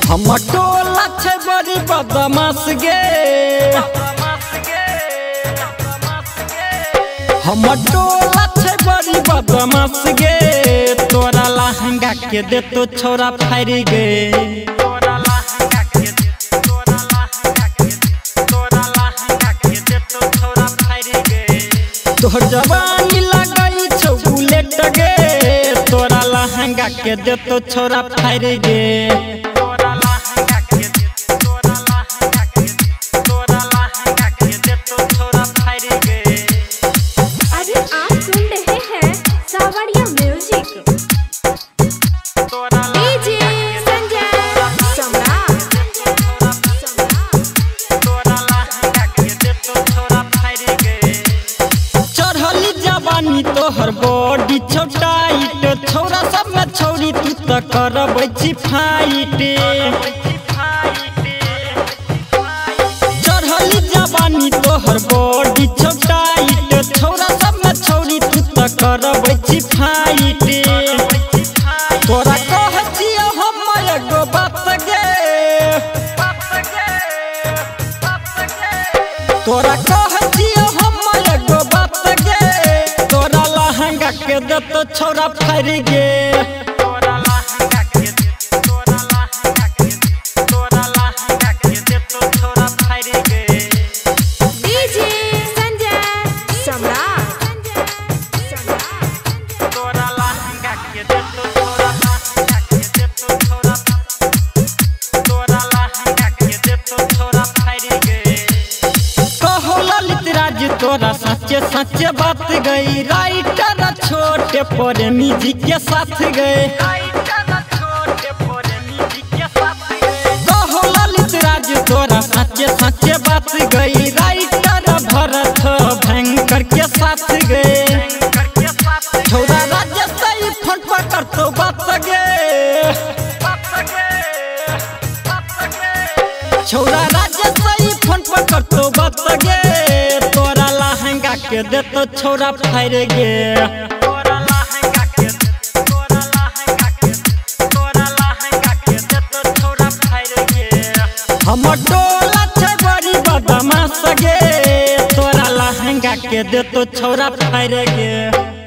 हम टोला छे बड़ी बदमाश गे, हम टोला छे बड़ी बदमाश गे। तोरा लहंगा के दे तो छोरा फाड़ गे, तोहर जवानी लगई छौ बुलेट गे। तोरा लहंगा के दे तो छोरा फाड़ गे। तोहर बॉडी छोटाइट छोरा सब में छोरी तू तो करबै छी फाइट। चढ़ली जवानी तोहर बॉडी छोटाइट छोरा सब में छोरी तू तो करबै छी फाइट। तोरा कह छियो हम एगो बात गे, तोरा कह छियो हम एगो बात गे। के दे तो छोरा फाड़ गे, तोरा सच्चे सच्चे बात गई। राइटर छोटे प्रेमी जी के साथ गए, कहो ललित राज तोरा सच्चे सच्चे बात गई। राइटर भरत भयंकर के साथ गए, छोरा राज्य सही फोन पकड़ तो बात गे, छोरा राज्य सही फोन पकड़ तो बात गे। के दे तो छोरा फाड़ गे, हम टोला छे बड़ी बदमाश गे। तोरा लहंगा के दे तो छोरा फाड़ गे।